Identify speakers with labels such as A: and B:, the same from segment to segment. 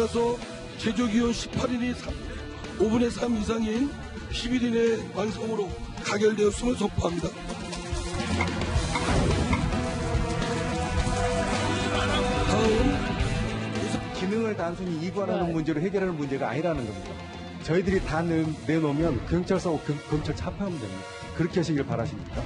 A: 따라서 제조기온 18일이 5분의 3 이상인 10일 이내 완성으로 가결되었음을 선포합니다.
B: 기능을 단순히 이관하는 문제로 해결하는 문제가 아니라는 겁니다. 저희들이 다 내놓으면 경찰서하고 검찰 차파하면 됩니다. 그렇게 하시길 바라십니까?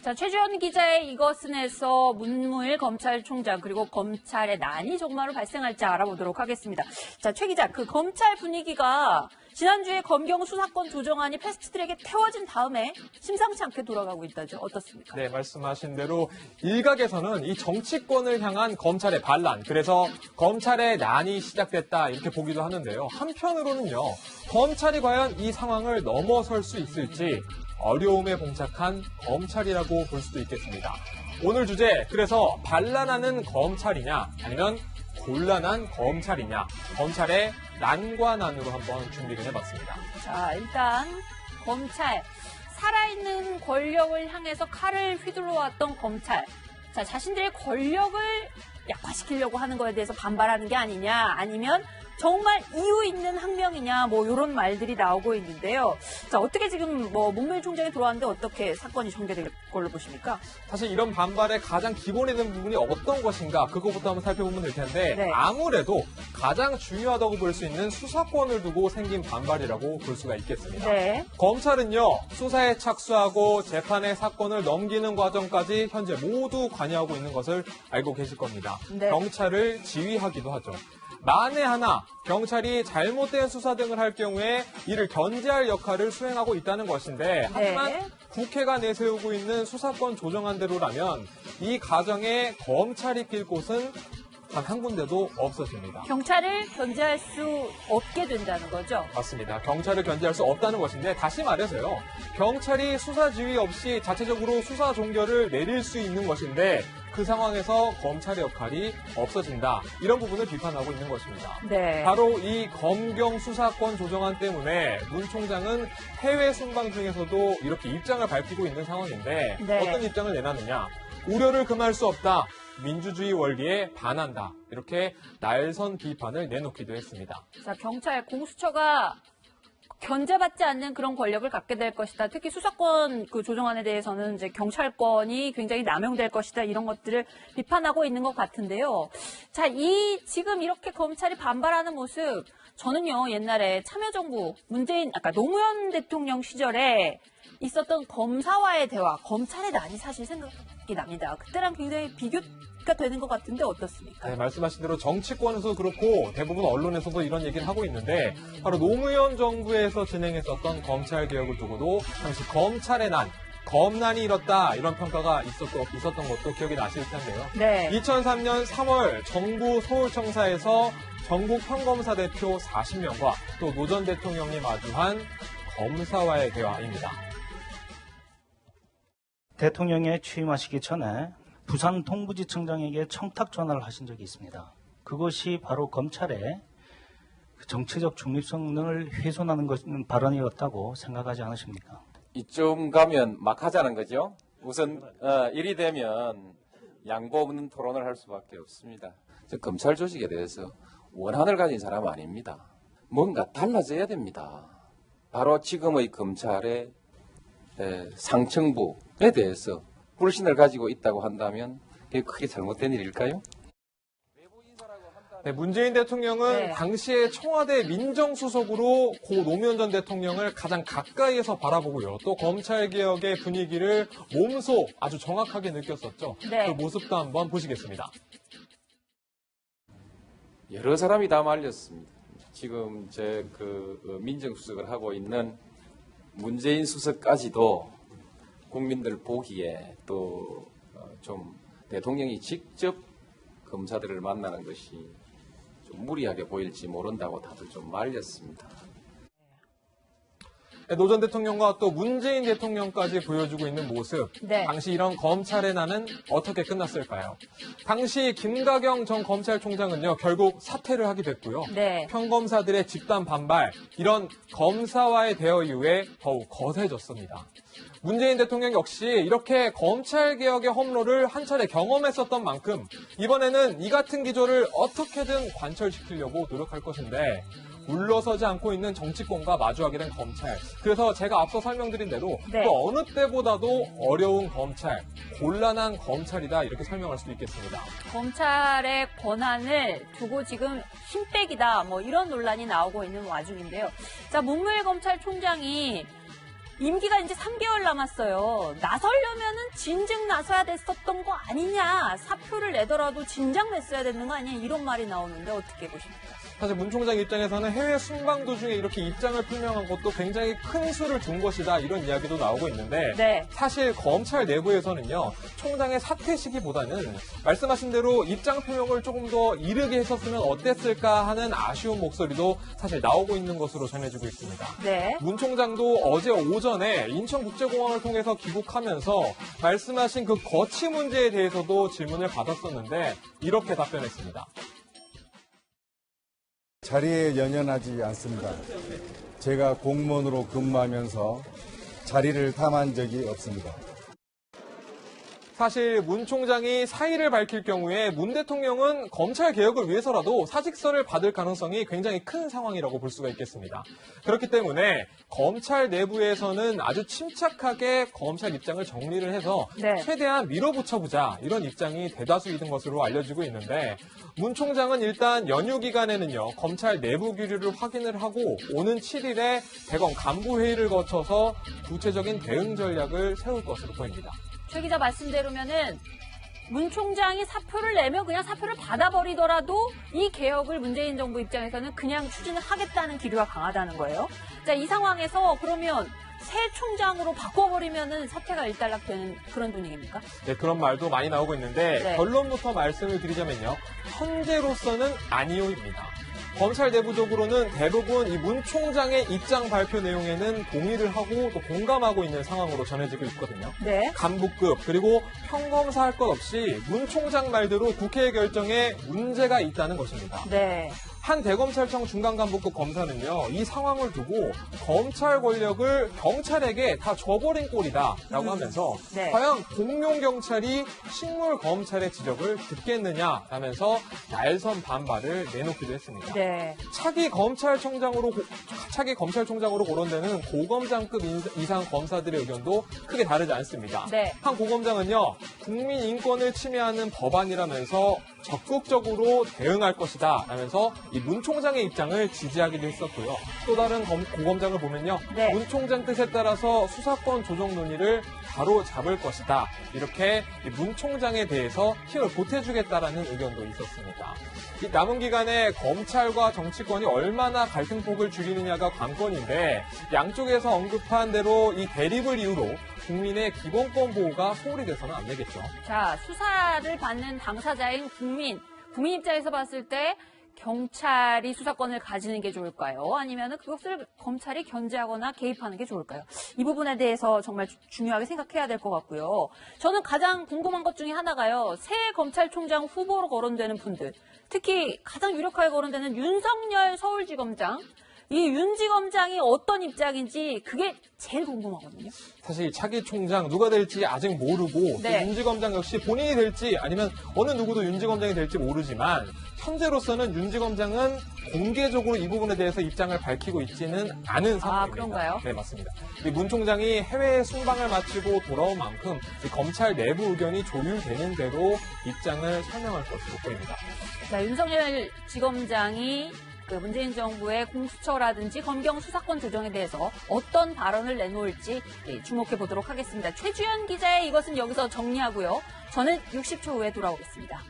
C: 자, 최주현 기자의 이것은에서 문무일 검찰총장 그리고 검찰의 난이 정말로 발생할지 알아보도록 하겠습니다. 자, 최 기자, 그 검찰 분위기가 지난주에 검경 수사권 조정안이 패스트트랙에 태워진 다음에 심상치 않게 돌아가고 있다죠. 어떻습니까?
D: 네, 말씀하신 대로 일각에서는 이 정치권을 향한 검찰의 반란, 그래서 검찰의 난이 시작됐다 이렇게 보기도 하는데요. 한편으로는요, 검찰이 과연 이 상황을 넘어설 수 있을지 어려움에 봉착한 검찰이라고 볼 수도 있겠습니다. 오늘 주제, 그래서 반란하는 검찰이냐 아니면 곤란한 검찰이냐, 검찰의 난과 난으로 한번 준비를 해봤습니다.
C: 자, 일단 검찰, 살아있는 권력을 향해서 칼을 휘둘러왔던 검찰. 자, 자신들의 권력을 약화시키려고 하는 거에 대해서 반발하는 게 아니냐, 아니면 정말 이유 있는 항명이냐, 뭐 이런 말들이 나오고 있는데요. 자, 어떻게 지금 문무일 총장이 들어왔는데 어떻게 사건이 전개될 걸로 보십니까?
D: 사실 이런 반발의 가장 기본이 된 부분이 어떤 것인가, 그거부터 한번 살펴보면 될 텐데,
C: 네.
D: 아무래도 가장 중요하다고 볼 수 있는 수사권을 두고 생긴 반발이라고 볼 수가 있겠습니다.
C: 네.
D: 검찰은요, 수사에 착수하고 재판의 사건을 넘기는 과정까지 현재 모두 관여하고 있는 것을 알고 계실 겁니다.
C: 네.
D: 경찰을 지휘하기도 하죠. 만에 하나 경찰이 잘못된 수사 등을 할 경우에 이를 견제할 역할을 수행하고 있다는 것인데, 하지만
C: 네.
D: 국회가 내세우고 있는 수사권 조정안대로라면 이 과정에 검찰이 낄 곳은 단 한 군데도 없어집니다.
C: 경찰을 견제할 수 없게 된다는 거죠?
D: 맞습니다. 경찰을 견제할 수 없다는 것인데, 다시 말해서요, 경찰이 수사 지휘 없이 자체적으로 수사 종결을 내릴 수 있는 것인데 그 상황에서 검찰의 역할이 없어진다, 이런 부분을 비판하고 있는 것입니다.
C: 네.
D: 바로 이 검경 수사권 조정안 때문에 문 총장은 해외 순방 중에서도 이렇게 입장을 밝히고 있는 상황인데,
C: 네.
D: 어떤 입장을 내놨느냐, 우려를 금할 수 없다, 민주주의 원리에 반한다, 이렇게 날선 비판을 내놓기도 했습니다.
C: 자, 경찰 공수처가 견제받지 않는 그런 권력을 갖게 될 것이다. 특히 수사권 그 조정안에 대해서는 이제 경찰권이 굉장히 남용될 것이다. 이런 것들을 비판하고 있는 것 같은데요. 자, 지금 이렇게 검찰이 반발하는 모습, 저는요, 옛날에 참여정부 노무현 대통령 시절에 있었던 검사와의 대화, 검찰의 난이 사실 생각이 납니다. 그때랑 굉장히 비교가 되는 것 같은데 어떻습니까?
D: 네, 말씀하신 대로 정치권에서도 그렇고 대부분 언론에서도 이런 얘기를 하고 있는데, 바로 노무현 정부에서 진행했었던 검찰 개혁을 두고도 당시 검찰의 난, 검난이 일었다, 이런 평가가 있었던 것도 기억이 나실 텐데요.
C: 네.
D: 2003년 3월 정부 서울청사에서 전국 평검사 대표 40명과 또 노 전 대통령이 마주한 검사와의 대화입니다.
E: 대통령에 취임하시기 전에 부산 동부지청장에게 청탁 전화를 하신 적이 있습니다. 그것이 바로 검찰의 정치적 중립성을 훼손하는 발언이었다고 생각하지 않으십니까?
F: 이쯤 가면 막 하자는 거죠. 우선 일이 되면 양보 없는 토론을 할 수밖에 없습니다. 검찰 조직에 대해서 원한을 가진 사람은 아닙니다. 뭔가 달라져야 됩니다. 바로 지금의 검찰의 상층부에 대해서 불신을 가지고 있다고 한다면 그게 크게 잘못된 일일까요?
D: 네, 문재인 대통령은
C: 네.
D: 당시에 청와대 민정수석으로 고 노무현 전 대통령을 가장 가까이에서 바라보고요. 또 검찰개혁의 분위기를 몸소 아주 정확하게 느꼈었죠.
C: 네.
D: 그 모습도 한번 보시겠습니다.
F: 여러 사람이 다 말렸습니다. 지금 민정수석을 하고 있는 문재인 수석까지도 국민들 보기에 또 좀 대통령이 직접 검사들을 만나는 것이 좀 무리하게 보일지 모른다고 다들 좀 말렸습니다.
D: 노 전 대통령과 또 문재인 대통령까지 보여주고 있는 모습.
C: 네.
D: 당시 이런 검찰의 난은 어떻게 끝났을까요? 당시 김가경 전 검찰총장은요, 결국 사퇴를 하게 됐고요.
C: 네.
D: 평검사들의 집단 반발, 이런 검사와의 대화 이후에 더욱 거세졌습니다. 문재인 대통령 역시 이렇게 검찰개혁의 험로를 한 차례 경험했었던 만큼 이번에는 이 같은 기조를 어떻게든 관철시키려고 노력할 것인데 물러서지 않고 있는 정치권과 마주하게 된 검찰. 그래서 제가 앞서 설명드린 대로
C: 네.
D: 그 어느 때보다도 어려운 검찰, 곤란한 검찰이다 이렇게 설명할 수 있겠습니다.
C: 검찰의 권한을 두고 지금 힘빼기다 뭐 이런 논란이 나오고 있는 와중인데요. 자, 문무일 검찰총장이 임기가 이제 3개월 남았어요. 나서려면은 진즉 나서야 됐었던 거 아니냐. 사표를 내더라도 진작 냈어야 되는 거 아니냐. 이런 말이 나오는데 어떻게 보십니까?
D: 사실 문 총장 입장에서는 해외 순방 도중에 이렇게 입장을 표명한 것도 굉장히 큰 수를 둔 것이다 이런 이야기도 나오고 있는데
C: 네.
D: 사실 검찰 내부에서는요 총장의 사퇴 시기보다는 말씀하신 대로 입장 표명을 조금 더 이르게 했었으면 어땠을까 하는 아쉬운 목소리도 사실 나오고 있는 것으로 전해지고 있습니다.
C: 네.
D: 문 총장도 어제 오전에 인천국제공항을 통해서 귀국하면서 말씀하신 그 거치 문제에 대해서도 질문을 받았었는데 이렇게 답변했습니다.
G: 자리에 연연하지 않습니다. 제가 공무원으로 근무하면서 자리를 탐한 적이 없습니다.
D: 사실 문 총장이 사의를 밝힐 경우에 문 대통령은 검찰 개혁을 위해서라도 사직서를 받을 가능성이 굉장히 큰 상황이라고 볼 수가 있겠습니다. 그렇기 때문에 검찰 내부에서는 아주 침착하게 검찰 입장을 정리를 해서
C: 네.
D: 최대한 밀어붙여보자 이런 입장이 대다수이던 것으로 알려지고 있는데 문 총장은 일단 연휴 기간에는요 검찰 내부 기류를 확인을 하고 오는 7일에 대검 간부회의를 거쳐서 구체적인 대응 전략을 세울 것으로 보입니다.
C: 최 기자 말씀대로면은 문 총장이 사표를 내면 그냥 사표를 받아버리더라도 이 개혁을 문재인 정부 입장에서는 그냥 추진을 하겠다는 기류가 강하다는 거예요. 자, 이 상황에서 그러면 새 총장으로 바꿔버리면은 사태가 일단락되는 그런 분위기입니까?
D: 네, 그런 말도 많이 나오고 있는데
C: 네.
D: 결론부터 말씀을 드리자면요. 현재로서는 아니오입니다. 검찰 내부적으로는 대부분 이 문 총장의 입장 발표 내용에는 동의를 하고 또 공감하고 있는 상황으로 전해지고 있거든요.
C: 네.
D: 간부급 그리고 평검사할 것 없이 문 총장 말대로 국회의 결정에 문제가 있다는 것입니다.
C: 네.
D: 한 대검찰청 중간간부급 검사는요, 이 상황을 두고 검찰 권력을 경찰에게 다 줘버린 꼴이다라고 하면서
C: 네.
D: 과연 공룡 경찰이 식물 검찰의 지적을 듣겠느냐 라면서 날선 반발을 내놓기도 했습니다.
C: 네.
D: 차기 검찰총장으로 거론되는 고검장급 이상 검사들의 의견도 크게 다르지 않습니다.
C: 네.
D: 한 고검장은요, 국민 인권을 침해하는 법안이라면서 적극적으로 대응할 것이다 라면서 이 문 총장의 입장을 지지하기도 했었고요. 또 다른 고검장을 보면요.
C: 네.
D: 문 총장 뜻에 따라서 수사권 조정 논의를 바로 잡을 것이다. 이렇게 문 총장에 대해서 힘을 보태주겠다라는 의견도 있었습니다. 이 남은 기간에 검찰과 정치권이 얼마나 갈등폭을 줄이느냐가 관건인데 양쪽에서 언급한 대로 이 대립을 이유로 국민의 기본권 보호가 소홀히 돼서는 안 되겠죠.
C: 자, 수사를 받는 당사자인 국민 입장에서 봤을 때 경찰이 수사권을 가지는 게 좋을까요? 아니면 그것을 검찰이 견제하거나 개입하는 게 좋을까요? 이 부분에 대해서 정말 중요하게 생각해야 될 것 같고요. 저는 가장 궁금한 것 중에 하나가요. 새 검찰총장 후보로 거론되는 분들, 특히 가장 유력하게 거론되는 윤석열 서울지검장, 이 윤지검장이 어떤 입장인지 그게 제일 궁금하거든요.
D: 사실 차기 총장 누가 될지 아직 모르고
C: 네.
D: 또 윤지검장 역시 본인이 될지 아니면 어느 누구도 윤지검장이 될지 모르지만 현재로서는 윤지검장은 공개적으로 이 부분에 대해서 입장을 밝히고 있지는 않은 상황입니다.
C: 그런가요?
D: 네, 맞습니다. 문 총장이 해외 순방을 마치고 돌아온 만큼 이 검찰 내부 의견이 조율되는 대로 입장을 설명할 것으로 보입니다.
C: 자, 윤석열 지검장이 문재인 정부의 공수처라든지 검경 수사권 조정에 대해서 어떤 발언을 내놓을지 주목해 보도록 하겠습니다. 최주연 기자의 이것은 여기서 정리하고요. 저는 60초 후에 돌아오겠습니다.